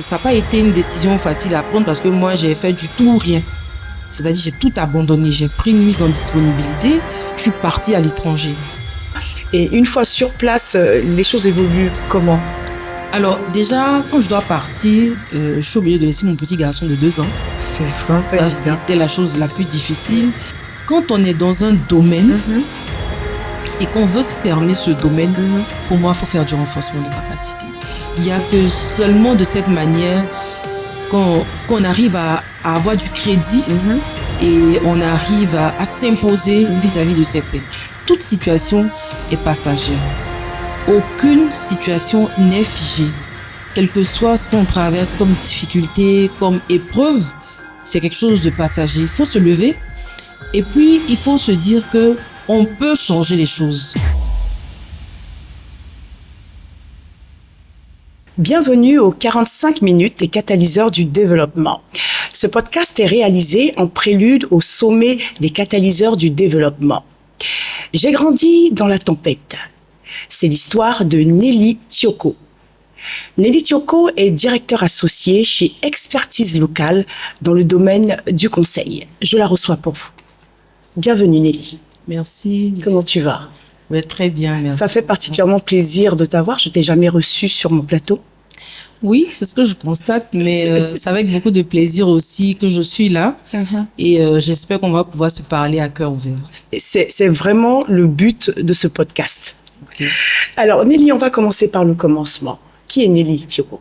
Ça n'a pas été une décision facile à prendre parce que moi, j'ai fait du tout ou rien. C'est-à-dire, j'ai tout abandonné. J'ai pris une mise en disponibilité. Je suis partie à l'étranger. Et une fois sur place, les choses évoluent comment? Alors, déjà, quand je dois partir, je suis obligée de laisser mon petit garçon de 2 ans. C'est ça, c'était la chose la plus difficile. Quand on est dans un domaine et qu'on veut cerner ce domaine, pour moi, il faut faire du renforcement de capacité. Il n'y a que seulement de cette manière qu'on arrive à avoir du crédit et on arrive à s'imposer vis-à-vis de ses pairs. Toute situation est passagère. Aucune situation n'est figée. Quel que soit ce qu'on traverse comme difficulté, comme épreuve, c'est quelque chose de passager. Il faut se lever et puis il faut se dire que on peut changer les choses. Bienvenue aux 45 minutes des catalyseurs du développement. Ce podcast est réalisé en prélude au sommet des catalyseurs du développement. J'ai grandi dans la tempête. C'est l'histoire de Nelly Tioko. Nelly Tioko est directeur associé chez Expertise Locale dans le domaine du conseil. Je la reçois pour vous. Bienvenue Nelly. Merci. Comment tu vas? Ouais, très bien, merci. Ça fait particulièrement plaisir de t'avoir. Je t'ai jamais reçu sur mon plateau. Oui, c'est ce que je constate, mais c'est avec beaucoup de plaisir aussi que je suis là et j'espère qu'on va pouvoir se parler à cœur ouvert. C'est vraiment le but de ce podcast. Okay. Alors Nelly, on va commencer par le commencement. Qui est Nelly Tioko?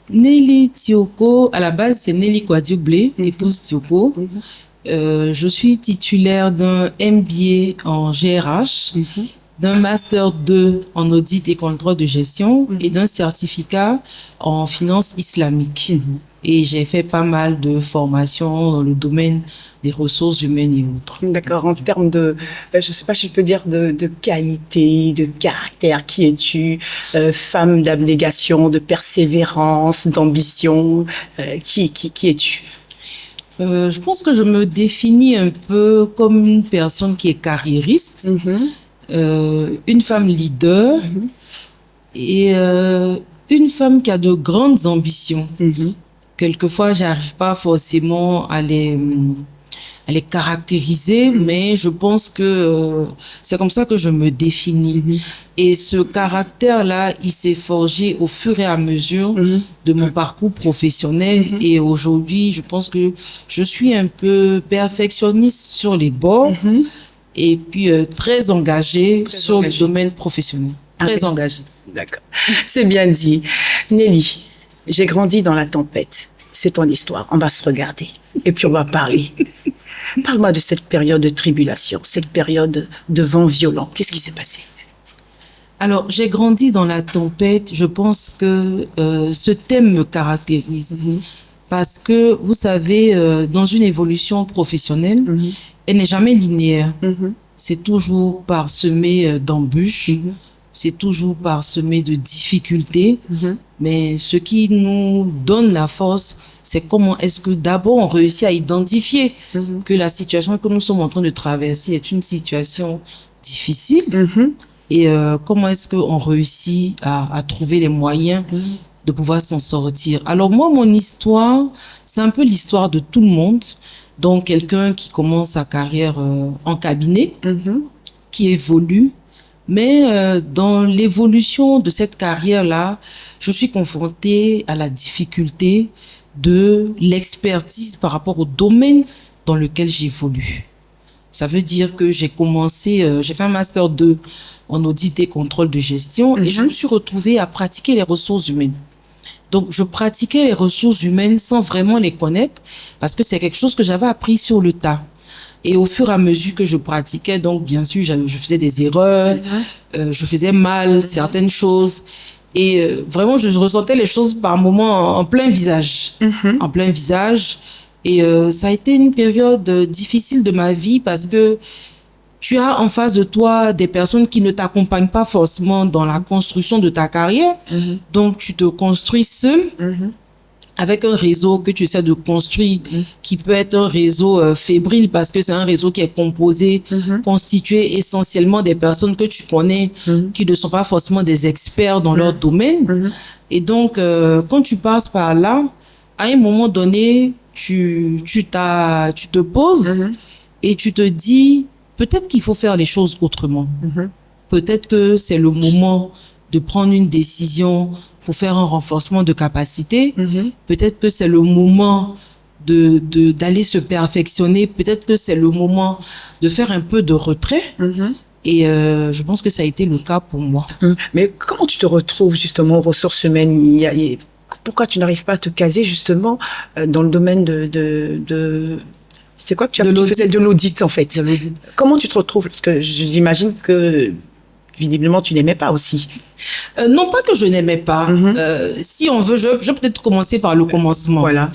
Nelly Tioko, à la base, c'est Nelly Kouadioblé, épouse Tioko. Je suis titulaire d'un MBA en GRH, d'un Master 2 en audit et contrôle de gestion et d'un certificat en finance islamique. Et j'ai fait pas mal de formations dans le domaine des ressources humaines et autres. D'accord, en termes de, je ne sais pas si je peux dire de qualité, de caractère, qui es-tu? Femme d'abnégation, de persévérance, d'ambition, qui es-tu? Je pense que je me définis un peu comme une personne qui est carriériste, une femme leader et une femme qui a de grandes ambitions. Quelquefois, j'arrive pas forcément à les caractériser, mais je pense que c'est comme ça que je me définis. Et ce caractère-là, il s'est forgé au fur et à mesure de mon parcours professionnel. Et aujourd'hui, je pense que je suis un peu perfectionniste sur les bords et puis très engagée sur le domaine professionnel. Très engagée. D'accord. C'est bien dit. Nelly, j'ai grandi dans la tempête. C'est ton histoire. On va se regarder. Et puis on va parler. Parle-moi de cette période de tribulation, cette période de vent violent. Qu'est-ce qui s'est passé? Alors, j'ai grandi dans la tempête. Je pense que ce thème me caractérise. Parce que, vous savez, dans une évolution professionnelle, elle n'est jamais linéaire. C'est toujours parsemé d'embûches. C'est toujours parsemé de difficultés. Mais ce qui nous donne la force, c'est comment est-ce que d'abord on réussit à identifier que la situation que nous sommes en train de traverser est une situation difficile et comment est-ce qu'on réussit à trouver les moyens de pouvoir s'en sortir. Alors moi, mon histoire, c'est un peu l'histoire de tout le monde. Donc quelqu'un qui commence sa carrière en cabinet, qui évolue. Mais dans l'évolution de cette carrière-là, je suis confrontée à la difficulté de l'expertise par rapport au domaine dans lequel j'évolue. Ça veut dire que j'ai fait un Master 2 en audit et contrôle de gestion et je me suis retrouvée à pratiquer les ressources humaines. Donc, je pratiquais les ressources humaines sans vraiment les connaître parce que c'est quelque chose que j'avais appris sur le tas. Et au fur et à mesure que je pratiquais, donc bien sûr, je faisais des erreurs, je faisais mal certaines choses. Et vraiment, je ressentais les choses par moments en plein visage. En plein visage. Et ça a été une période difficile de ma vie parce que tu as en face de toi des personnes qui ne t'accompagnent pas forcément dans la construction de ta carrière. Donc, tu te construis seul. avec un réseau que tu essaies de construire, qui peut être un réseau fébrile parce que c'est un réseau qui est composé, constitué essentiellement des personnes que tu connais, qui ne sont pas forcément des experts dans leur domaine. Et donc, quand tu passes par là, à un moment donné, tu te poses et tu te dis, peut-être qu'il faut faire les choses autrement. Peut-être que c'est le moment de prendre une décision pour faire un renforcement de capacité. Peut-être que c'est le moment d'aller se perfectionner. Peut-être que c'est le moment de faire un peu de retrait. Et je pense que ça a été le cas pour moi. Mais comment tu te retrouves justement aux ressources humaines? Pourquoi tu n'arrives pas à te caser justement dans le domaine c'est quoi que tu faisais de l'audit en fait? Comment tu te retrouves? Parce que j'imagine que visiblement tu n'aimais pas aussi. Non pas que je n'aimais pas. Si on veut, je vais peut-être commencer par le commencement. Voilà.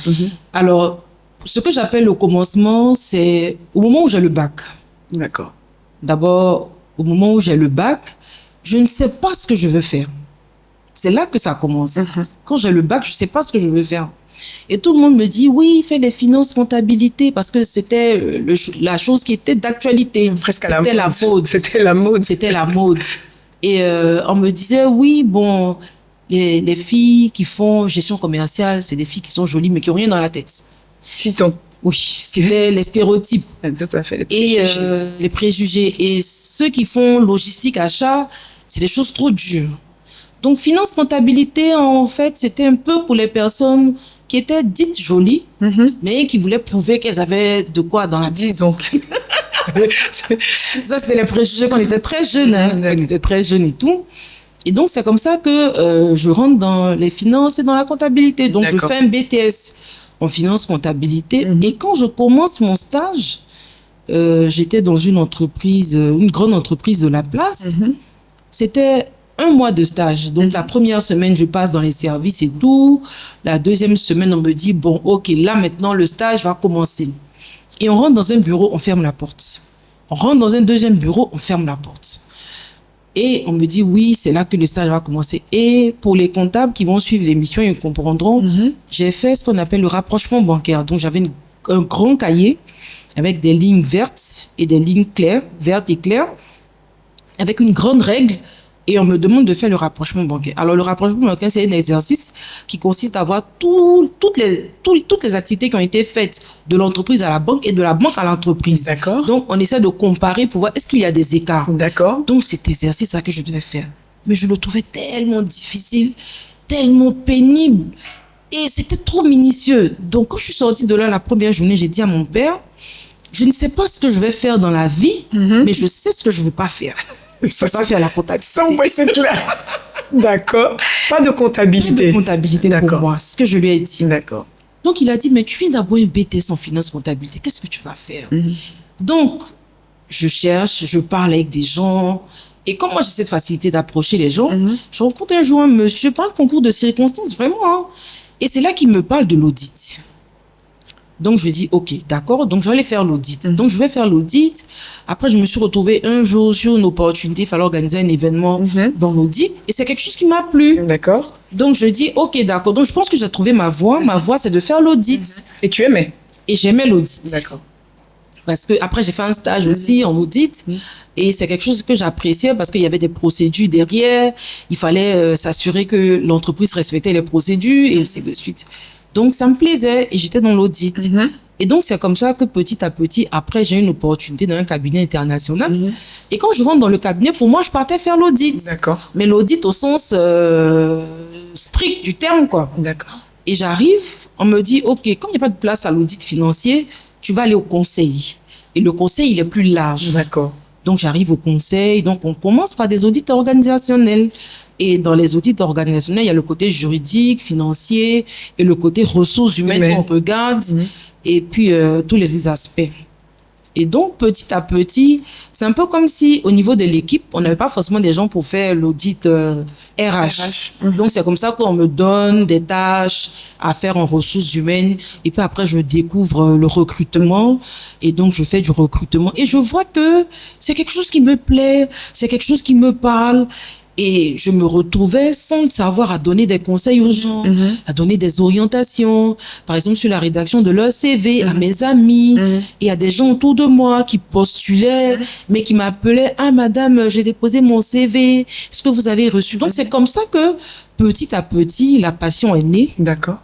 Alors, ce que j'appelle le commencement, c'est au moment où j'ai le bac. D'accord. D'abord, au moment où j'ai le bac, je ne sais pas ce que je veux faire. C'est là que ça commence. Quand j'ai le bac, je ne sais pas ce que je veux faire. Et tout le monde me dit, oui, fais les finances, comptabilité, parce que c'était la chose qui était d'actualité. Presque à la mode. C'était la mode. C'était la mode. Et on me disait, oui, bon, les filles qui font gestion commerciale, c'est des filles qui sont jolies, mais qui n'ont rien dans la tête. Oui, c'était les stéréotypes. Tout à fait. Les préjugés. Et ceux qui font logistique, achat, c'est des choses trop dures. Donc, finance, comptabilité, en fait, c'était un peu pour les personnes qui étaient dites jolies, mais qui voulaient prouver qu'elles avaient de quoi dans la tête. Donc. Ça, c'était les préjugés quand on était très jeunes. On était très jeunes et tout. Et donc, c'est comme ça que je rentre dans les finances et dans la comptabilité. Donc, je fais un BTS en finance, comptabilité. Et quand je commence mon stage, j'étais dans une entreprise, une grande entreprise de la place. C'était 1 mois de stage. Donc, la première semaine, je passe dans les services et tout. La deuxième semaine, on me dit, bon, OK, là, maintenant, le stage va commencer. Et on rentre dans un bureau, on ferme la porte. On rentre dans un deuxième bureau, on ferme la porte. Et on me dit, oui, c'est là que le stage va commencer. Et pour les comptables qui vont suivre l'émission, ils comprendront, j'ai fait ce qu'on appelle le rapprochement bancaire. Donc, j'avais un grand cahier avec des lignes vertes et des lignes claires, vertes et claires, avec une grande règle. Et on me demande de faire le rapprochement bancaire. Alors, le rapprochement bancaire, c'est un exercice qui consiste à voir toutes les activités qui ont été faites de l'entreprise à la banque et de la banque à l'entreprise. D'accord. Donc, on essaie de comparer pour voir est-ce qu'il y a des écarts. D'accord. Donc, cet exercice-là que je devais faire. Mais je le trouvais tellement difficile, tellement pénible. Et c'était trop minutieux. Donc, quand je suis sortie de là la première journée, j'ai dit à mon père, je ne sais pas ce que je vais faire dans la vie, mais je sais ce que je ne veux pas faire. Je ne veux pas faire la comptabilité. Ça, ouais, c'est clair. D'accord. Pas de comptabilité. Pas de comptabilité pour moi, ce que je lui ai dit. D'accord. Donc, il a dit, mais tu viens d'avoir un BTS en finance comptabilité, qu'est-ce que tu vas faire? Donc, je cherche, je parle avec des gens. Et comme moi, j'ai cette facilité d'approcher les gens, je rencontre un jour un monsieur, pas un concours de circonstances, vraiment. Hein. Et c'est là qu'il me parle de l'audit. Donc, je dis, OK, d'accord. Donc, je vais aller faire l'audit. Donc, je vais faire l'audit. Après, je me suis retrouvée un jour sur une opportunité. Il fallait organiser un événement dans l'audit. Et c'est quelque chose qui m'a plu. D'accord. Donc, je dis, OK, d'accord. Donc, je pense que j'ai trouvé ma voie. Ma voie, c'est de faire l'audit. Et tu aimais? Et j'aimais l'audit. D'accord. Parce que après, j'ai fait un stage aussi en audit. Et c'est quelque chose que j'appréciais parce qu'il y avait des procédures derrière. Il fallait s'assurer que l'entreprise respectait les procédures et ainsi de suite. Donc, ça me plaisait et j'étais dans l'audit. Et donc, c'est comme ça que petit à petit, après, j'ai une opportunité dans un cabinet international. Et quand je rentre dans le cabinet, pour moi, je partais faire l'audit. D'accord. Mais l'audit au sens strict du terme, quoi. D'accord. Et j'arrive, on me dit, OK, comme il n'y a pas de place à l'audit financier, tu vas aller au conseil. Et le conseil, il est plus large. D'accord. Donc, j'arrive au conseil. Donc, on commence par des audits organisationnels. Et dans les audits organisationnels, il y a le côté juridique, financier et le côté ressources humaines qu'on regarde. Et puis, tous les aspects. Et donc, petit à petit, c'est un peu comme si, au niveau de l'équipe, on n'avait pas forcément des gens pour faire l'audit RH. Donc, c'est comme ça qu'on me donne des tâches à faire en ressources humaines. Et puis après, je découvre le recrutement. Et donc, je fais du recrutement. Et je vois que c'est quelque chose qui me plaît, c'est quelque chose qui me parle. Et je me retrouvais sans le savoir à donner des conseils aux gens, à donner des orientations, par exemple sur la rédaction de leur CV à mes amis et à des gens autour de moi qui postulaient, mais qui m'appelaient « Ah madame, j'ai déposé mon CV, est-ce que vous avez reçu ?» Donc c'est comme ça que petit à petit, la passion est née. D'accord.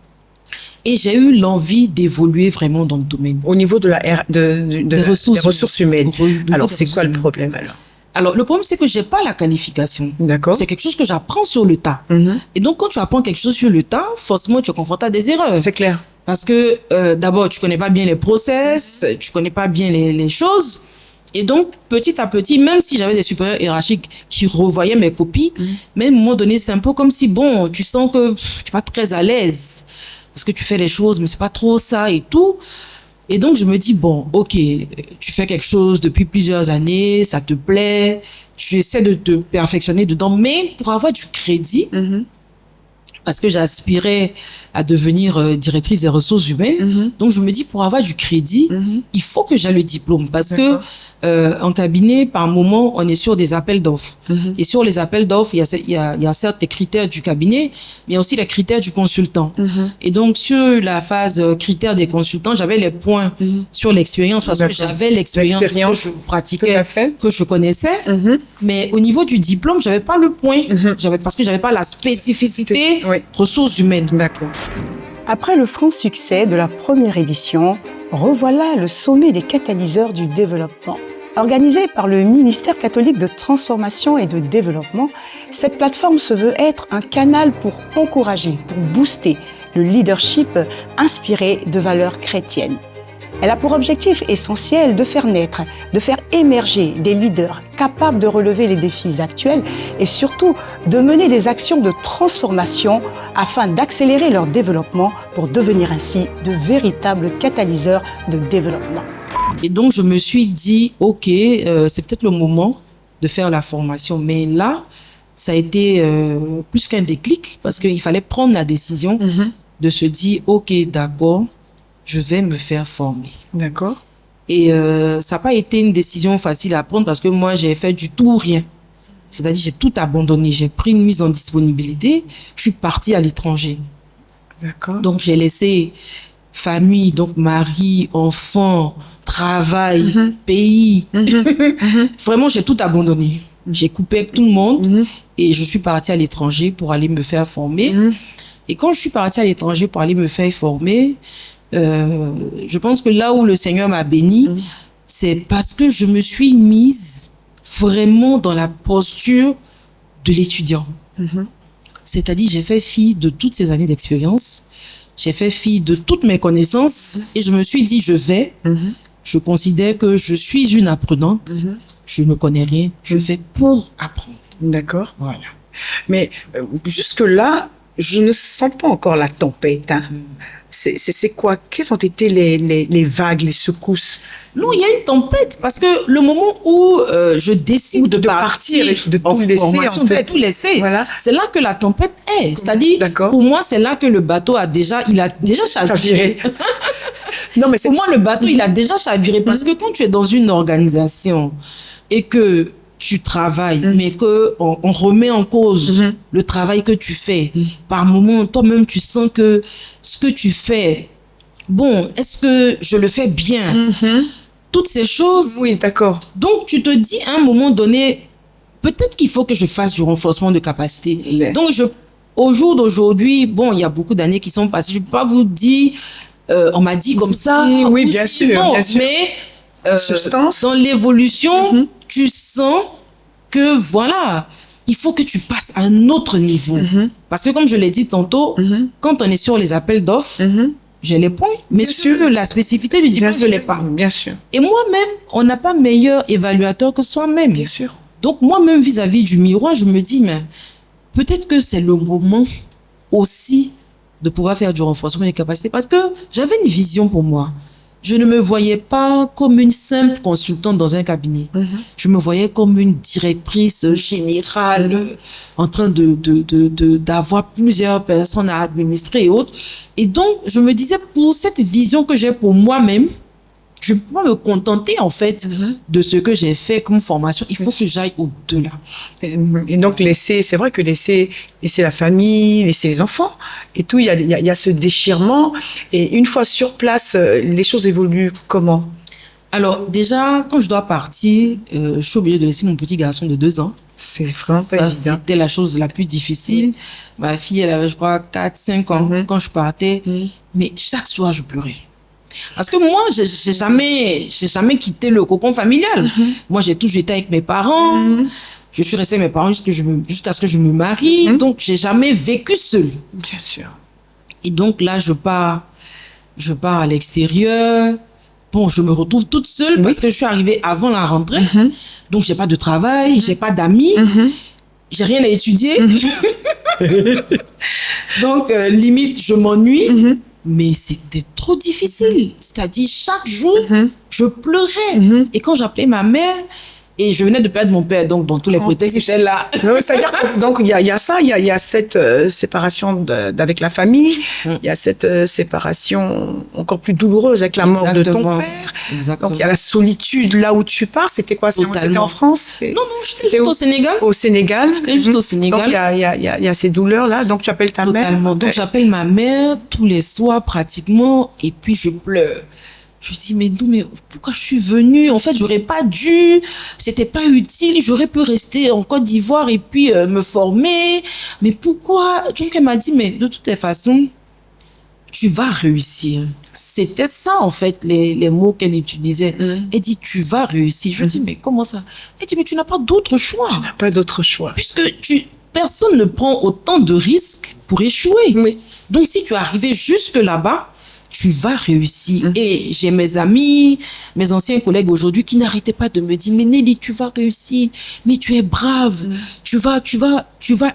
Et j'ai eu l'envie d'évoluer vraiment dans le domaine. Au niveau de des ressources humaines. Alors, c'est quoi le problème alors? Alors, le problème, c'est que j'ai pas la qualification. D'accord. C'est quelque chose que j'apprends sur le tas. Et donc, quand tu apprends quelque chose sur le tas, forcément, tu es confronté à des erreurs. C'est clair. Parce que, d'abord, tu connais pas bien les process, tu connais pas bien les choses. Et donc, petit à petit, même si j'avais des supérieurs hiérarchiques qui revoyaient mes copies, mais à un moment donné, c'est un peu comme si, bon, tu sens que tu n'es pas très à l'aise. Parce que tu fais les choses, mais c'est pas trop ça et tout. Et donc, je me dis, bon, ok, tu fais quelque chose depuis plusieurs années, ça te plaît, tu essaies de te perfectionner dedans, mais pour avoir du crédit, parce que j'aspirais à devenir directrice des ressources humaines, donc je me dis, pour avoir du crédit, il faut que j'ai le diplôme, parce que en cabinet, par moment, on est sur des appels d'offres. Et sur les appels d'offres, il y a certes les critères du cabinet, mais il y a aussi les critères du consultant. Et donc, sur la phase critères des consultants, j'avais les points sur l'expérience, parce que j'avais l'expérience que je pratiquais, que je connaissais. Mais au niveau du diplôme, j'avais pas le point. Parce que j'avais pas la spécificité ressources humaines. D'accord. Après le franc succès de la première édition, revoilà le sommet des catalyseurs du développement. Organisée par le ministère catholique de transformation et de développement, cette plateforme se veut être un canal pour encourager, pour booster le leadership inspiré de valeurs chrétiennes. Elle a pour objectif essentiel de faire naître, de faire émerger des leaders capables de relever les défis actuels et surtout de mener des actions de transformation afin d'accélérer leur développement pour devenir ainsi de véritables catalyseurs de développement. Et donc, je me suis dit, ok, c'est peut-être le moment de faire la formation. Mais là, ça a été plus qu'un déclic parce qu'il fallait prendre la décision de se dire, ok, d'accord, je vais me faire former. D'accord. Et ça n'a pas été une décision facile à prendre parce que moi, j'ai fait du tout ou rien. C'est-à-dire, j'ai tout abandonné. J'ai pris une mise en disponibilité. Je suis partie à l'étranger. D'accord. Donc, j'ai laissé famille, donc mari, enfant, travail, pays. Vraiment, j'ai tout abandonné. J'ai coupé avec tout le monde et je suis partie à l'étranger pour aller me faire former. Et quand je suis partie à l'étranger pour aller me faire former, je pense que là où le Seigneur m'a béni, c'est parce que je me suis mise vraiment dans la posture de l'étudiant. C'est-à-dire, j'ai fait fi de toutes ces années d'expérience, j'ai fait fi de toutes mes connaissances et je me suis dit, je considère que je suis une apprenante, je ne connais rien, je fais pour apprendre. D'accord. Voilà. Mais jusque-là, je ne sens pas encore la tempête. Hein. C'est quoi? Quelles ont été les vagues, les secousses? Non, il y a une tempête parce que le moment où je décide de partir de tout laisser, en fait. de tout laisser, voilà. C'est là que la tempête est. C'est-à-dire, pour moi, c'est là que le bateau a déjà chaviré. Non, mais pour moi, le bateau, il a déjà chaviré parce que quand tu es dans une organisation et que tu travailles, mais que on remet en cause le travail que tu fais, par moment, toi-même, tu sens que ce que tu fais, bon, est-ce que je le fais bien? Toutes ces choses. Oui, d'accord. Donc, tu te dis à un moment donné, peut-être qu'il faut que je fasse du renforcement de capacité. Donc, au jour d'aujourd'hui, bon, il y a beaucoup d'années qui sont passées. Je ne peux pas vous dire, on m'a dit comme ça. Oui, bien sûr. Mais dans l'évolution, tu sens que voilà, il faut que tu passes à un autre niveau. Parce que comme je l'ai dit tantôt, quand on est sur les appels d'offres, j'ai les points, mais sur la spécificité du diplôme, je ne l'ai pas. Bien sûr. Et moi-même, on n'a pas meilleur évaluateur que soi-même. Bien sûr. Donc moi-même, vis-à-vis du miroir, je me dis, mais peut-être que c'est le moment aussi de pouvoir faire du renforcement des capacités parce que j'avais une vision pour moi. Je ne me voyais pas comme une simple consultante dans un cabinet. Je me voyais comme une directrice générale en train d'avoir plusieurs personnes à administrer et autres. Et donc, je me disais, pour cette vision que j'ai pour moi-même, je ne peux pas me contenter, en fait, de ce que j'ai fait comme formation. Il faut que j'aille au-delà. Et donc, c'est vrai que laisser la famille, laisser les enfants et tout, il y a ce déchirement. Et une fois sur place, les choses évoluent comment? Alors, déjà, quand je dois partir, je suis obligée de laisser mon petit garçon de 2 ans. C'est vraiment pas Ça, évident. c'était la chose la plus difficile. Ma fille, elle avait, je crois, 4-5 ans quand je partais. Mais chaque soir, je pleurais. Parce que moi, j'ai jamais quitté le cocon familial. Moi, j'ai toujours été avec mes parents. Je suis restée avec mes parents jusqu'à ce que je me marie. Donc, j'ai jamais vécu seule. Bien sûr. Et donc, là, je pars à l'extérieur. Bon, je me retrouve toute seule parce que je suis arrivée avant la rentrée. Donc, j'ai pas de travail, j'ai pas d'amis, j'ai rien à étudier. Donc, limite, je m'ennuie. Mais c'était trop difficile. C'est-à-dire, chaque jour, je pleurais. Et quand j'appelais ma mère, et je venais de perdre mon père, donc dans tous les prétextes, c'était là. C'est-à-dire que, donc il y a ça, il y a cette séparation avec la famille, il y a cette séparation encore plus douloureuse avec la mort de ton père. Exactement. Donc il y a la solitude là où tu pars. C'était quoi? C'était en France? Non, j'étais juste au Sénégal. Au Sénégal. J'étais juste au Sénégal. Donc il y a ces douleurs là. Donc tu appelles ta mère. Donc j'appelle ma mère tous les soirs pratiquement, et puis je pleure. Je dis, mais pourquoi je suis venue? En fait, j'aurais pas dû. C'était pas utile. J'aurais pu rester en Côte d'Ivoire et puis me former. Mais pourquoi? Donc, elle m'a dit, mais de toutes les façons, tu vas réussir. C'était ça, en fait, les mots qu'elle utilisait. Elle dit, tu vas réussir. Je dis, mais comment ça? Elle dit, mais tu n'as pas d'autre choix. Tu n'as pas d'autre choix. Puisque personne ne prend autant de risques pour échouer. Oui. Donc, si tu es arrivé jusque là-bas, tu vas réussir. Et j'ai mes amis, mes anciens collègues aujourd'hui qui n'arrêtaient pas de me dire, mais Nelly, tu vas réussir, mais tu es brave, tu vas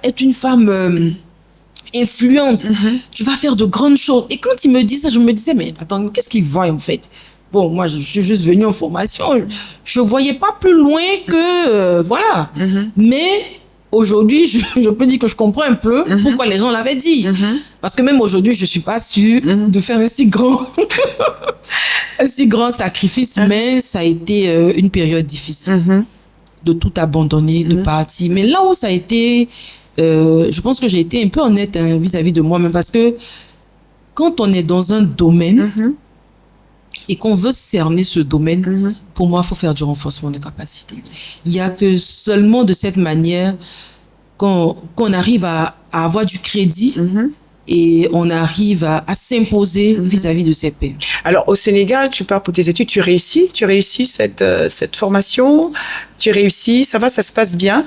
être une femme influente, tu vas faire de grandes choses. Et quand ils me disaient ça, je me disais, mais attends, qu'est-ce qu'ils voient en fait? Bon, moi, je suis juste venue en formation. Je voyais pas plus loin que, voilà. Mais aujourd'hui, je peux dire que je comprends un peu pourquoi les gens l'avaient dit. Parce que même aujourd'hui, je suis pas sûre de faire un si grand sacrifice, mais ça a été une période difficile de tout abandonner, de partir. Mais là où ça a été, je pense que j'ai été un peu honnête vis-à-vis de moi-même, parce que quand on est dans un domaine et qu'on veut cerner ce domaine, pour moi, il faut faire du renforcement de capacité. Il n'y a que seulement de cette manière qu'on arrive à avoir du crédit et on arrive à s'imposer vis-à-vis de ses pairs. Alors, au Sénégal, tu pars pour tes études, tu réussis cette formation, tu réussis, ça va, ça se passe bien?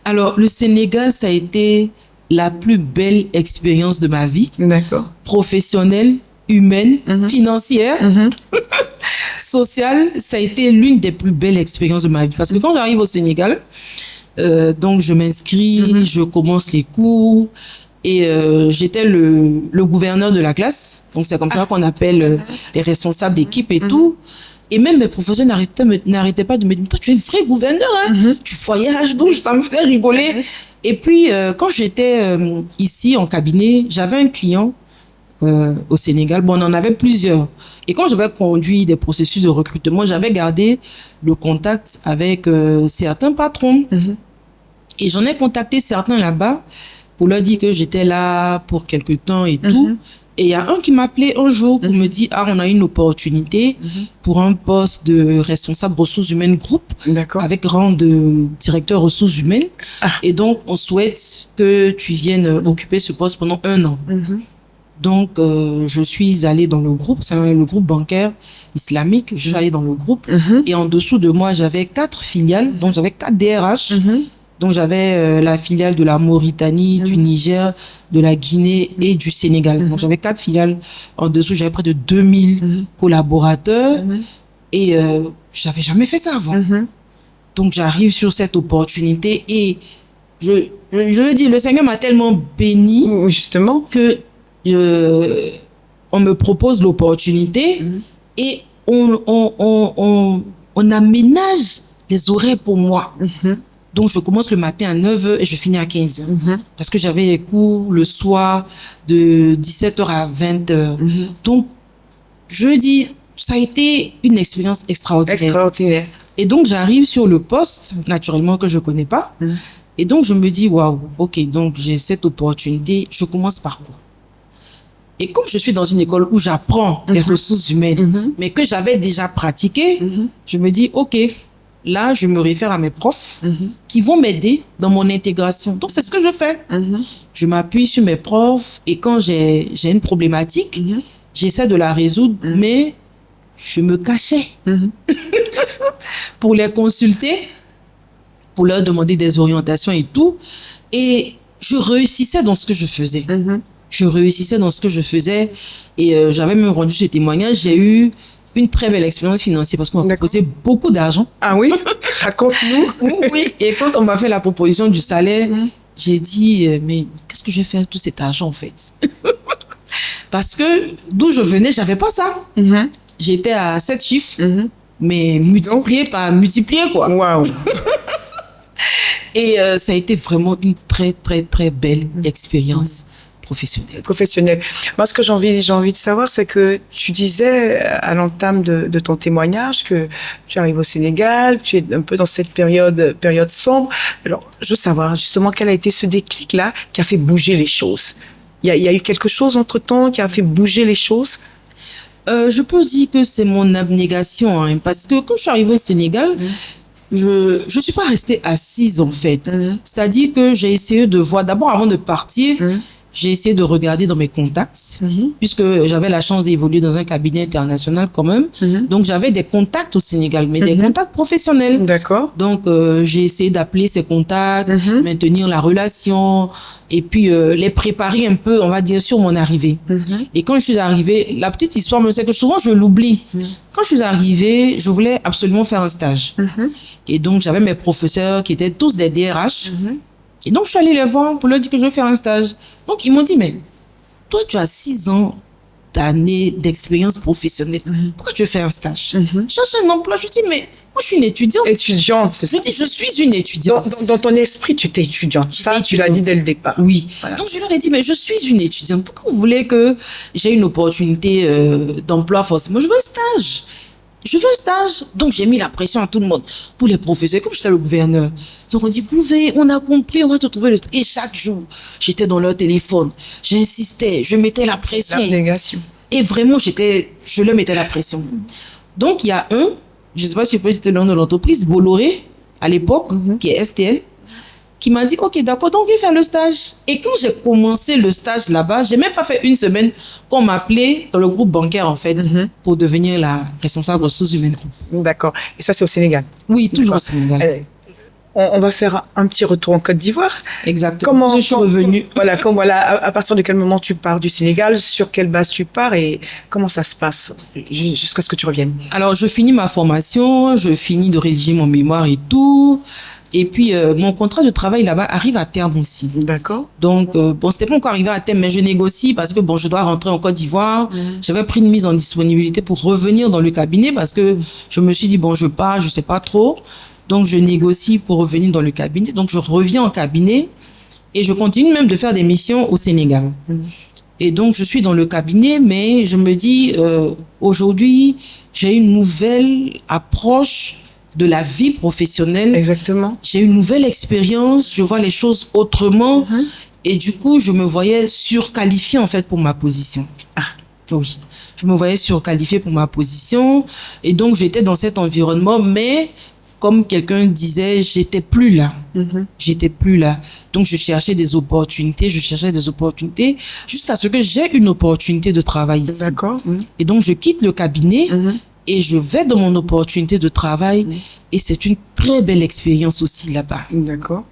Alors, le Sénégal, ça a été la plus belle expérience de ma vie. D'accord. Professionnelle, humaine, financière, sociale. Ça a été l'une des plus belles expériences de ma vie. Parce que quand j'arrive au Sénégal, donc je m'inscris, je commence les cours et j'étais le gouverneur de la classe. Donc c'est comme ça qu'on appelle les responsables d'équipe et tout. Et même mes professeurs n'arrêtaient pas de me dire, toi tu es vrai gouverneur, hein? Tu voyages, donc ça me faisait rigoler. Et puis quand j'étais ici en cabinet, j'avais un client au Sénégal. Bon, on en avait plusieurs. Et quand j'avais conduit des processus de recrutement, j'avais gardé le contact avec certains patrons. Et j'en ai contacté certains là-bas pour leur dire que j'étais là pour quelque temps et tout. Et il y a un qui m'appelait un jour pour me dire, on a une opportunité pour un poste de responsable ressources humaines groupe avec rang de directeur ressources humaines. Et donc, on souhaite que tu viennes occuper ce poste pendant 1 an. Donc, je suis allée dans le groupe, c'est le groupe bancaire islamique. Je suis allée dans le groupe et en dessous de moi, j'avais 4 filiales, donc j'avais 4 DRH. Donc, j'avais la filiale de la Mauritanie, du Niger, de la Guinée et du Sénégal. Donc, j'avais 4 filiales. En dessous, j'avais près de 2000 collaborateurs et j'avais jamais fait ça avant. Donc, j'arrive sur cette opportunité et je veux dire, le Seigneur m'a tellement béni justement que on me propose l'opportunité et on aménage les horaires pour moi. Donc, je commence le matin à 9h et je finis à 15h. Parce que j'avais les cours le soir de 17h à 20h. Donc, je dis, ça a été une expérience extraordinaire. Extraordinaire. Et donc, j'arrive sur le poste, naturellement, que je connais pas. Et donc, je me dis, waouh, ok, donc j'ai cette opportunité, je commence par quoi? Et comme je suis dans une école où j'apprends les ressources humaines, mais que j'avais déjà pratiqué, je me dis, ok, là, je me réfère à mes profs qui vont m'aider dans mon intégration. Donc, c'est ce que je fais. Je m'appuie sur mes profs et quand j'ai une problématique, j'essaie de la résoudre, mais je me cachais pour les consulter, pour leur demander des orientations et tout. Et je réussissais dans ce que je faisais. Je réussissais dans ce que je faisais et j'avais même rendu ce témoignage. J'ai eu une très belle expérience financière parce qu'on m'a proposé beaucoup d'argent. Ah oui? Raconte-nous. Oui. Et quand on m'a fait la proposition du salaire, j'ai dit, mais qu'est-ce que je vais faire de tout cet argent en fait? Parce que d'où je venais, j'avais pas ça. J'étais à 7 chiffres, mais multiplié quoi. Waouh. Et ça a été vraiment une très, très, très belle expérience professionnelle. Moi, ce que j'ai envie de savoir, c'est que tu disais à l'entame de ton témoignage que tu arrives au Sénégal, tu es un peu dans cette période sombre. Alors, je veux savoir justement quel a été ce déclic-là qui a fait bouger les choses. Il y a eu quelque chose entre-temps qui a fait bouger les choses? Je peux dire que c'est mon abnégation, hein, parce que quand je suis arrivée au Sénégal, je suis pas restée assise en fait. C'est-à-dire que j'ai essayé de voir, d'abord avant de partir, j'ai essayé de regarder dans mes contacts, puisque j'avais la chance d'évoluer dans un cabinet international quand même. Donc, j'avais des contacts au Sénégal, mais des contacts professionnels. D'accord. Donc, j'ai essayé d'appeler ces contacts, maintenir la relation et puis les préparer un peu, on va dire, sur mon arrivée. Et quand je suis arrivée, la petite histoire, c'est que souvent, je l'oublie. Quand je suis arrivée, je voulais absolument faire un stage. Et donc, j'avais mes professeurs qui étaient tous des DRH. Et donc, je suis allée les voir pour leur dire que je vais faire un stage. Donc, ils m'ont dit, mais toi, tu as 6 ans d'années d'expérience professionnelle. Pourquoi tu veux faire un stage? Cherche un emploi. Je dis, mais moi, je suis une étudiante. Étudiante, c'est ça. Je dis, je suis une étudiante. Dans ton esprit, tu étais étudiante. Ça, tu l'as dit dès le départ. Oui. Voilà. Donc, je leur ai dit, mais je suis une étudiante. Pourquoi vous voulez que j'ai une opportunité d'emploi forcément? Je veux un stage. Je veux un stage. Donc, j'ai mis la pression à tout le monde. Pour les professeurs, comme j'étais le gouverneur. Ils ont dit, pouvez, on a compris, on va te trouver le stage. Et chaque jour, j'étais dans leur téléphone. J'insistais, je mettais la pression. L'abnégation. Et vraiment, je leur mettais la pression. Donc, il y a je ne sais pas si je peux citer le nom de l'entreprise, Bolloré, à l'époque, qui est STL, qui m'a dit, ok, d'accord, donc viens faire le stage. Et quand j'ai commencé le stage là-bas, j'ai même pas fait une semaine qu'on m'appelait dans le groupe bancaire, en fait, pour devenir la responsable ressources humaines. D'accord. Et ça, c'est au Sénégal? Oui, toujours au Sénégal. On va faire un petit retour en Côte d'Ivoire. Exactement. Je suis revenue. À partir de quel moment tu pars du Sénégal, sur quelle base tu pars et comment ça se passe jusqu'à ce que tu reviennes? Alors, je finis ma formation, je finis de rédiger mon mémoire et tout. Et puis, mon contrat de travail là-bas arrive à terme aussi. D'accord. Donc, c'était pas encore arrivé à terme, mais je négocie parce que, je dois rentrer en Côte d'Ivoire. J'avais pris une mise en disponibilité pour revenir dans le cabinet parce que je me suis dit, je pars, je sais pas trop. Donc, je négocie pour revenir dans le cabinet. Donc, je reviens en cabinet et je continue même de faire des missions au Sénégal. Et donc, je suis dans le cabinet, mais je me dis, aujourd'hui, j'ai une nouvelle approche de la vie professionnelle. Exactement. J'ai une nouvelle expérience, je vois les choses autrement. Et du coup, je me voyais surqualifiée, en fait, pour ma position. Oui. Je me voyais surqualifiée pour ma position. Et donc, j'étais dans cet environnement, mais comme quelqu'un disait, j'étais plus là. J'étais plus là. Donc, je cherchais des opportunités, jusqu'à ce que j'ai une opportunité de travail ici. D'accord. Et donc, je quitte le cabinet et je vais dans mon opportunité de travail. Et c'est une très belle expérience aussi là-bas. D'accord.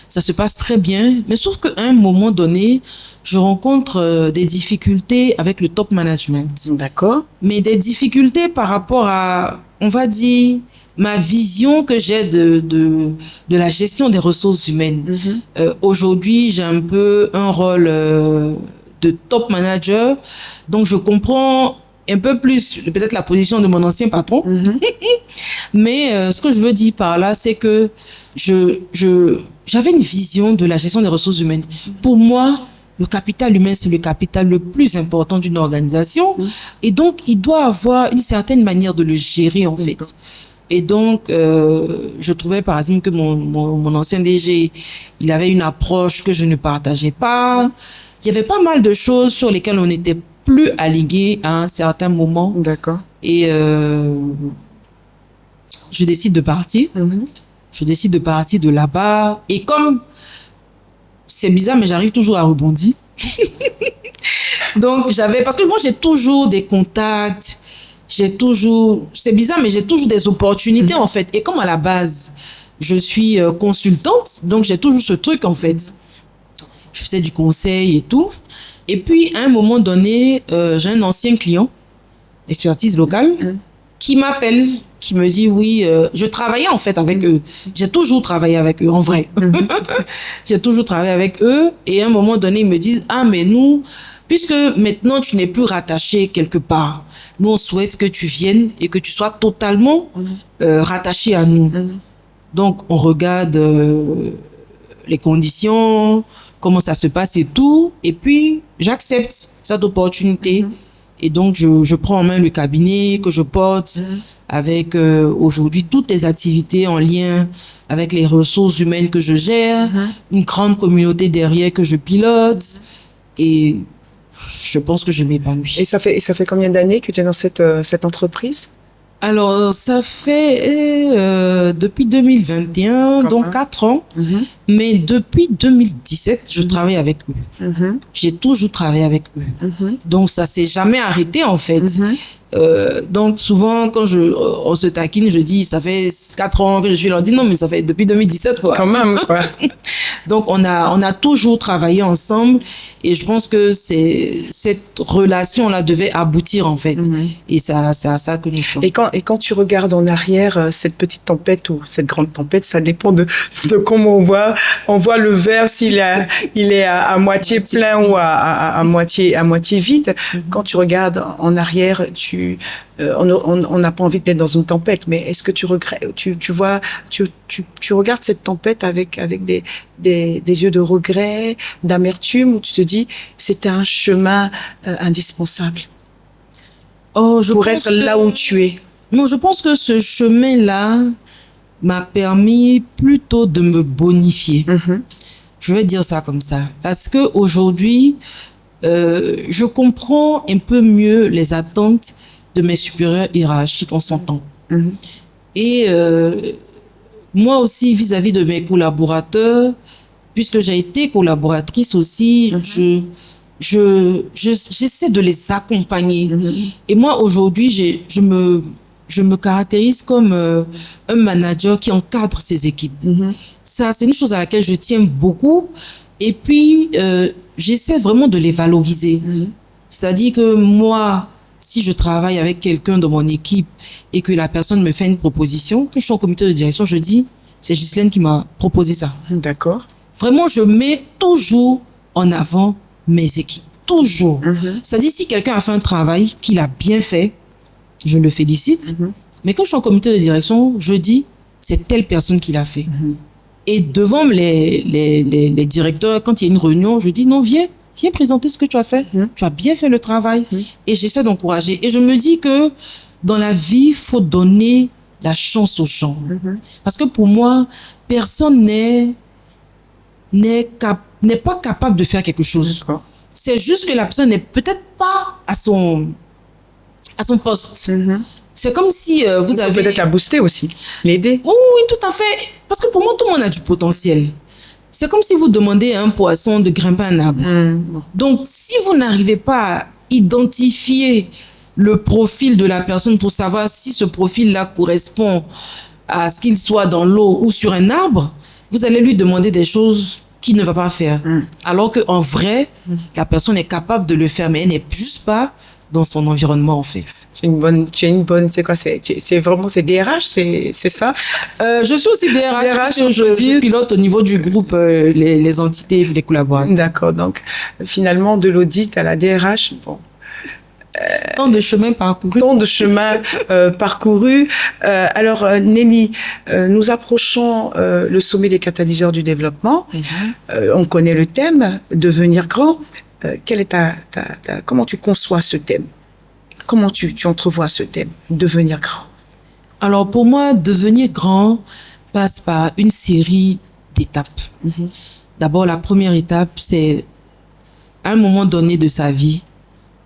Ça se passe très bien, mais sauf qu'à un moment donné, je rencontre des difficultés avec le top management. D'accord. Mais des difficultés par rapport à, on va dire, ma vision que j'ai de la gestion des ressources humaines. Aujourd'hui, j'ai un peu un rôle de top manager, donc je comprends un peu plus peut-être la position de mon ancien patron. Mais ce que je veux dire par là, c'est que j'avais une vision de la gestion des ressources humaines. Pour moi, le capital humain, c'est le capital le plus important d'une organisation. Et donc, il doit avoir une certaine manière de le gérer, en fait. Et donc, je trouvais par exemple que mon ancien DG, il avait une approche que je ne partageais pas. Il y avait pas mal de choses sur lesquelles on n'était plus alignés à un certain moment. D'accord. Et je décide de partir. Je décide de partir de là-bas. Et comme c'est bizarre, mais j'arrive toujours à rebondir. Donc, parce que moi, j'ai toujours des contacts. C'est bizarre, mais j'ai toujours des opportunités, en fait. Et comme à la base, je suis consultante, donc j'ai toujours ce truc, en fait. Je faisais du conseil et tout. Et puis, à un moment donné, j'ai un ancien client, expertise locale, qui m'appelle, qui me dit, oui, je travaillais en fait avec eux. J'ai toujours travaillé avec eux, en vrai. J'ai toujours travaillé avec eux. Et à un moment donné, ils me disent, ah, mais nous, puisque maintenant tu n'es plus rattaché quelque part, nous, on souhaite que tu viennes et que tu sois totalement rattaché à nous. Donc, on regarde les conditions, comment ça se passe et tout. Et puis, j'accepte cette opportunité. Et donc, je prends en main le cabinet que je porte avec aujourd'hui toutes les activités en lien avec les ressources humaines que je gère, une grande communauté derrière que je pilote. Et je pense que je m'épanouis. Et ça fait combien d'années que tu es dans cette entreprise? Alors, ça fait depuis 2021, donc 4 ans. Mais depuis 2017, je travaille avec eux. J'ai toujours travaillé avec eux. Donc, ça s'est jamais arrêté, en fait. Donc, souvent, quand on se taquine, je dis, ça fait 4 ans que je suis là. On dit, non, mais ça fait depuis 2017, quoi. Quand même, quoi. Donc, on a toujours travaillé ensemble. Et je pense que cette relation-là devait aboutir, en fait. Et c'est à ça que nous sommes. Et quand tu regardes en arrière, cette petite tempête ou cette grande tempête, ça dépend de comment on voit le verre, s'il est à moitié plein ou à moitié vide. Quand tu regardes en arrière, on n'a pas envie d'être dans une tempête, mais est-ce que tu regrettes, tu regardes cette tempête avec des yeux de regret, d'amertume, où tu te dis, c'était un chemin indispensable pour être là où tu es? Non, je pense que ce chemin-là m'a permis plutôt de me bonifier. Je vais dire ça comme ça. Parce que aujourd'hui, je comprends un peu mieux les attentes de mes supérieurs hiérarchiques, on s'entend. Et moi aussi, vis-à-vis de mes collaborateurs, puisque j'ai été collaboratrice aussi, j'essaie de les accompagner. Et moi, aujourd'hui, je me caractérise comme un manager qui encadre ses équipes. Ça, c'est une chose à laquelle je tiens beaucoup. Et puis, j'essaie vraiment de les valoriser. C'est-à-dire que moi, si je travaille avec quelqu'un de mon équipe et que la personne me fait une proposition, que je suis en comité de direction, je dis, c'est Ghislaine qui m'a proposé ça. D'accord. Vraiment, je mets toujours en avant mes équipes. Toujours. C'est-à-dire, si quelqu'un a fait un travail qu'il a bien fait, je le félicite. Mais quand je suis en comité de direction, je dis, c'est telle personne qui l'a fait. Et devant les directeurs, quand il y a une réunion, je dis, non, viens présenter ce que tu as fait. Tu as bien fait le travail. Et j'essaie d'encourager. Et je me dis que dans la vie, il faut donner la chance aux gens. Parce que pour moi, personne n'est pas capable de faire quelque chose. C'est juste que la personne n'est peut-être pas à son poste. C'est comme si vous avez... Peut-être la booster aussi, l'aider. Oui, tout à fait. Parce que pour moi, tout le monde a du potentiel. C'est comme si vous demandez à un poisson de grimper un arbre. Donc, si vous n'arrivez pas à identifier le profil de la personne pour savoir si ce profil-là correspond à ce qu'il soit dans l'eau ou sur un arbre, vous allez lui demander des choses qu'il ne va pas faire. Alors qu'en vrai, la personne est capable de le faire, mais elle n'est juste pas dans son environnement, en fait. Tu es une bonne, c'est quoi, c'est vraiment, c'est DRH, c'est ça? Je suis aussi DRH, je pilote au niveau du groupe, les entités, les collaborateurs. D'accord. Donc, finalement, de l'audit à la DRH, bon. Tant de chemin parcouru. Tant de chemin parcouru. Alors, Nelly, nous approchons le sommet des catalyseurs du développement. On connaît le thème, devenir grand. Quelle est comment tu conçois ce thème? Comment tu entrevois ce thème, devenir grand? Alors, pour moi, devenir grand passe par une série d'étapes. D'abord, la première étape, c'est à un moment donné de sa vie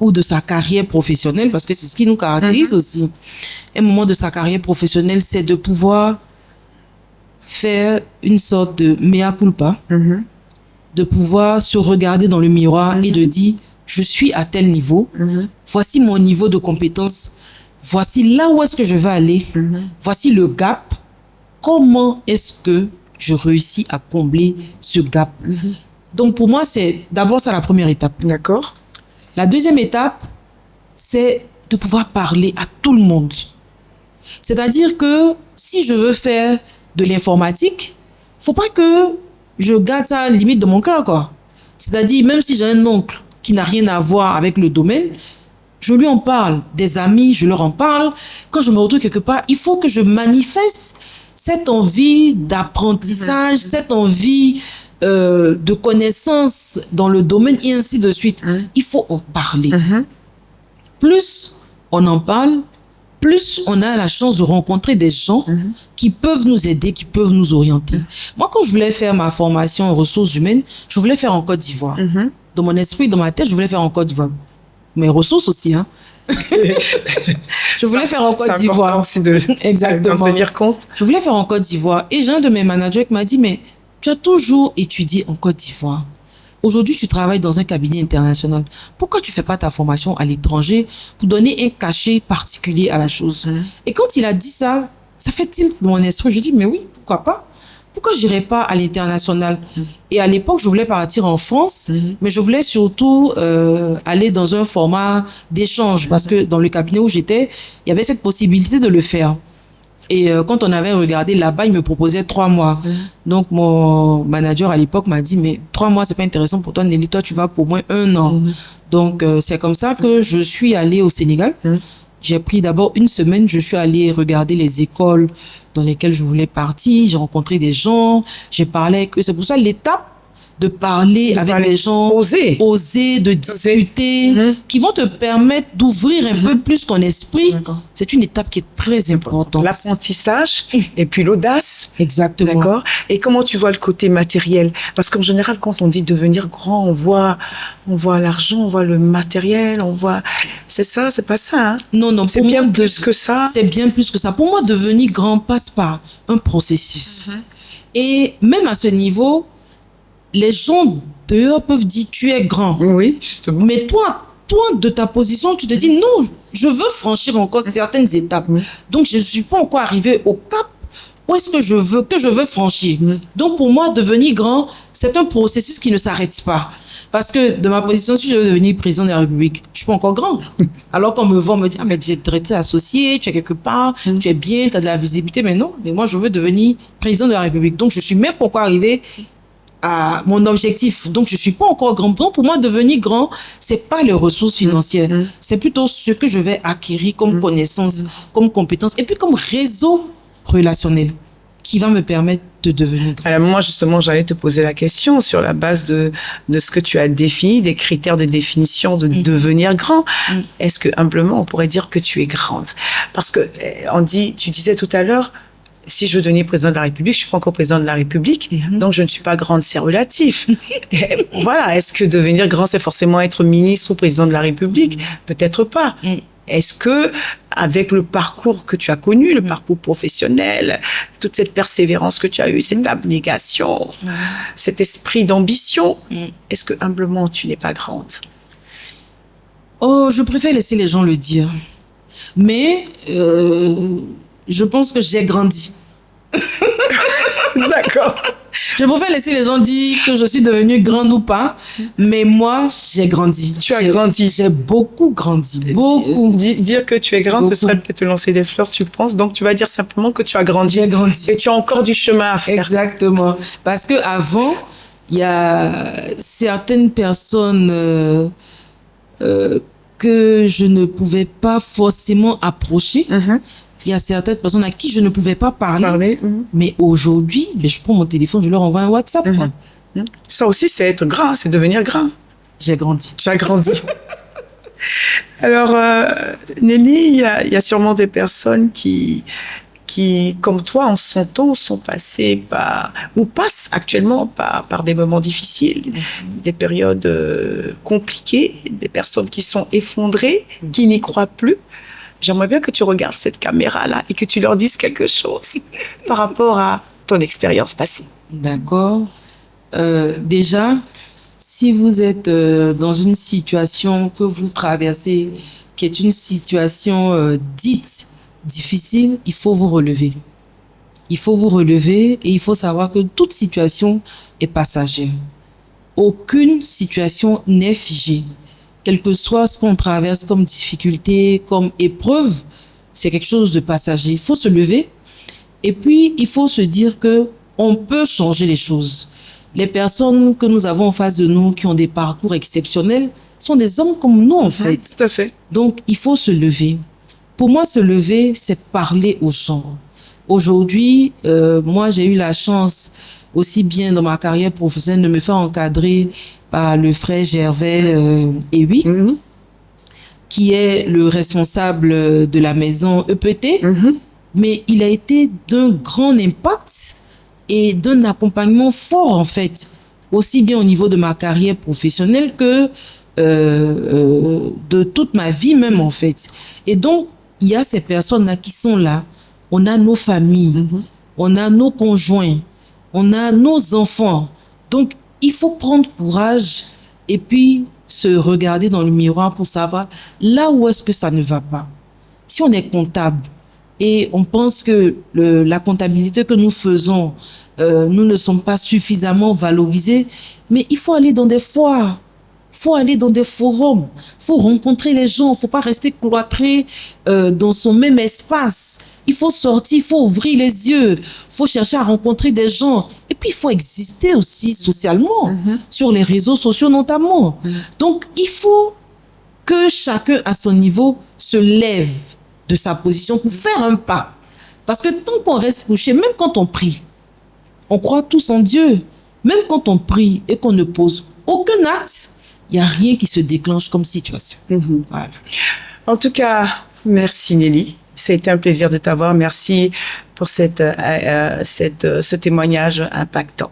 ou de sa carrière professionnelle, parce que c'est ce qui nous caractérise aussi. Un moment de sa carrière professionnelle, c'est de pouvoir faire une sorte de mea culpa, de pouvoir se regarder dans le miroir et de dire, je suis à tel niveau, voici mon niveau de compétence, voici là où est-ce que je vais aller, voici le gap, comment est-ce que je réussis à combler ce gap. Donc pour moi, c'est d'abord ça la première étape. D'accord. La deuxième étape, c'est de pouvoir parler à tout le monde. C'est-à-dire que si je veux faire de l'informatique, faut pas que je garde ça limite de mon cœur, quoi. C'est-à-dire, même si j'ai un oncle qui n'a rien à voir avec le domaine, je lui en parle. Des amis, je leur en parle. Quand je me retrouve quelque part, il faut que je manifeste cette envie d'apprentissage, cette envie de connaissance dans le domaine et ainsi de suite. Il faut en parler. Plus on en parle, plus on a la chance de rencontrer des gens qui peuvent nous aider, qui peuvent nous orienter. Moi, quand je voulais faire ma formation en ressources humaines, je voulais faire en Côte d'Ivoire. Dans mon esprit, dans ma tête, je voulais faire en Côte d'Ivoire. Mes ressources aussi, hein. Je voulais faire en Côte d'Ivoire. C'est important aussi Exactement. d'en tenir compte. Je voulais faire en Côte d'Ivoire. Et j'ai un de mes managers qui m'a dit, mais tu as toujours étudié en Côte d'Ivoire. Aujourd'hui, tu travailles dans un cabinet international. Pourquoi tu fais pas ta formation à l'étranger pour donner un cachet particulier à la chose? Et quand il a dit ça, ça fait tilt dans mon esprit. Je dis, mais oui, pourquoi pas? Pourquoi j'irais pas à l'international? Et à l'époque, je voulais partir en France, mais je voulais surtout aller dans un format d'échange parce que dans le cabinet où j'étais, il y avait cette possibilité de le faire. Et quand on avait regardé là-bas, il me proposait 3 mois. Donc, mon manager à l'époque m'a dit, mais 3 mois, c'est pas intéressant pour toi, Nelly, toi, tu vas pour au moins 1 an. Donc, c'est comme ça que je suis allée au Sénégal. J'ai pris d'abord 1 semaine, je suis allée regarder les écoles dans lesquelles je voulais partir. J'ai rencontré des gens, j'ai parlé avec eux. C'est pour ça l'étape de parler avec des gens, oser, de discuter, qui vont te permettre d'ouvrir un peu plus ton esprit. C'est une étape qui est très importante. L'apprentissage et puis l'audace. Exactement. D'accord. Et comment tu vois le côté matériel? Parce qu'en général, quand on dit devenir grand, on voit l'argent, on voit le matériel, on voit... C'est ça, c'est pas ça, hein? Non, c'est bien plus que ça. C'est bien plus que ça. Pour moi, devenir grand passe par un processus. Et même à ce niveau, les gens dehors peuvent dire tu es grand. Oui, justement. Mais toi, de ta position, tu te dis non, je veux franchir encore certaines étapes. Donc, je ne suis pas encore arrivé au cap où est-ce que je veux franchir. Donc, pour moi, devenir grand, c'est un processus qui ne s'arrête pas. Parce que de ma position, si je veux devenir président de la République, je suis pas encore grand. Alors qu'on me voit, on me dit, ah, mais tu es associé, tu es quelque part, tu es bien, tu as de la visibilité. Mais non, mais moi, je veux devenir président de la République. Donc, je suis même pas encore arrivé à mon objectif. Donc, je suis pas encore grand. Donc, pour moi, devenir grand, c'est pas les ressources financières. C'est plutôt ce que je vais acquérir comme connaissance, comme compétence, et puis comme réseau relationnel qui va me permettre de devenir grand. Alors, moi, justement, j'allais te poser la question sur la base de ce que tu as défini, des critères de définition de devenir grand. Est-ce que, humblement, on pourrait dire que tu es grande? Parce que, tu disais tout à l'heure, si je veux devenir président de la République, je suis pas encore président de la République, donc je ne suis pas grande, c'est relatif. Voilà, est-ce que devenir grand, c'est forcément être ministre ou président de la République? Peut-être pas. Est-ce que, avec le parcours que tu as connu, le parcours professionnel, toute cette persévérance que tu as eue, cette abnégation, cet esprit d'ambition, est-ce que humblement tu n'es pas grande? Oh, je préfère laisser les gens le dire. Mais je pense que j'ai grandi. D'accord. Je préfère laisser les gens dire que je suis devenue grande ou pas, mais moi, j'ai grandi. Tu as grandi. J'ai beaucoup grandi, beaucoup. Dire que tu es grande, ce serait peut-être te lancer des fleurs, tu penses. Donc, tu vas dire simplement que tu as grandi. J'ai grandi. Et tu as encore du chemin à faire. Exactement. Parce que avant, il y a certaines personnes que je ne pouvais pas forcément approcher. Il y a certaines personnes à qui je ne pouvais pas parler. Mais aujourd'hui, je prends mon téléphone, je leur envoie un WhatsApp. Ça aussi, c'est être grand, c'est devenir grand. J'ai grandi. Tu as grandi. Alors, Nelly, il y a sûrement des personnes qui, comme toi, en son temps, sont passées par, ou passent actuellement par des moments difficiles, des périodes compliquées, des personnes qui sont effondrées, qui n'y croient plus. J'aimerais bien que tu regardes cette caméra-là et que tu leur dises quelque chose par rapport à ton expérience passée. D'accord. Déjà, si vous êtes dans une situation que vous traversez, qui est une situation dite difficile, il faut vous relever. Il faut vous relever et il faut savoir que toute situation est passagère. Aucune situation n'est figée. Quel que soit ce qu'on traverse comme difficulté, comme épreuve, c'est quelque chose de passager. Il faut se lever et puis il faut se dire que on peut changer les choses. Les personnes que nous avons en face de nous qui ont des parcours exceptionnels sont des hommes comme nous en fait. Tout à fait. Donc il faut se lever. Pour moi, se lever, c'est parler aux gens. Aujourd'hui, moi j'ai eu la chance aussi bien dans ma carrière professionnelle de me faire encadrer par le frère Gervais Ewi, qui est le responsable de la maison EPT, mais il a été d'un grand impact et d'un accompagnement fort en fait, aussi bien au niveau de ma carrière professionnelle que de toute ma vie même en fait. Et donc, il y a ces personnes-là qui sont là. On a nos familles, on a nos conjoints, on a nos enfants. Donc, il faut prendre courage et puis se regarder dans le miroir pour savoir là où est-ce que ça ne va pas. Si on est comptable et on pense que la comptabilité que nous faisons, nous ne sommes pas suffisamment valorisés, mais il faut aller dans des foires. Faut aller dans des forums, faut rencontrer les gens, faut pas rester cloîtré dans son même espace. Il faut sortir, il faut ouvrir les yeux, faut chercher à rencontrer des gens. Et puis, il faut exister aussi socialement, sur les réseaux sociaux notamment. Donc, il faut que chacun à son niveau se lève de sa position pour faire un pas. Parce que tant qu'on reste couché, même quand on prie, on croit tous en Dieu. Même quand on prie et qu'on ne pose aucun acte, il n'y a rien qui se déclenche comme situation. Voilà. En tout cas, merci Nelly. Ça a été un plaisir de t'avoir. Merci pour ce témoignage impactant.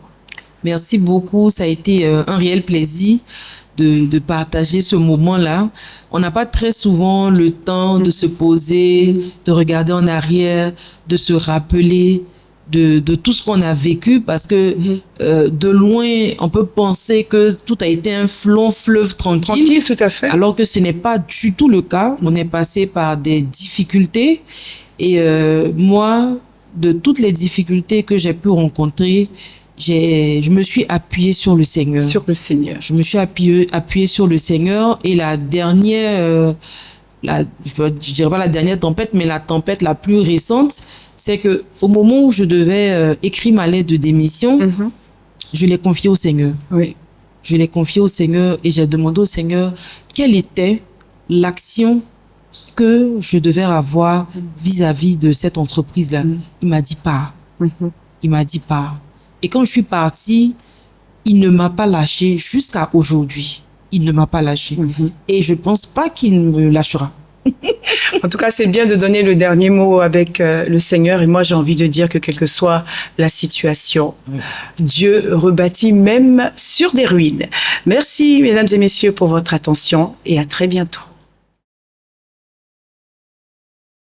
Merci beaucoup. Ça a été un réel plaisir de partager ce moment-là. On n'a pas très souvent le temps de se poser, de regarder en arrière, de se rappeler de tout ce qu'on a vécu, parce que de loin, on peut penser que tout a été un long fleuve tranquille. Tranquille, tout à fait. Alors que ce n'est pas du tout le cas. On est passé par des difficultés. Et moi, de toutes les difficultés que j'ai pu rencontrer, je me suis appuyée sur le Seigneur. Sur le Seigneur. Je me suis appuyée sur le Seigneur. Et la dernière... je dirais pas la dernière tempête, mais la tempête la plus récente, c'est que au moment où je devais écrire ma lettre de démission, je l'ai confiée au Seigneur. Oui. Je l'ai confiée au Seigneur et j'ai demandé au Seigneur quelle était l'action que je devais avoir vis-à-vis de cette entreprise-là. Il m'a dit pas. Il m'a dit pas. Et quand je suis partie, il ne m'a pas lâché jusqu'à aujourd'hui. Il ne m'a pas lâché. Et je pense pas qu'il me lâchera. En tout cas, c'est bien de donner le dernier mot avec le Seigneur. Et moi, j'ai envie de dire que quelle que soit la situation, Dieu rebâtit même sur des ruines. Merci, mesdames et messieurs, pour votre attention et à très bientôt.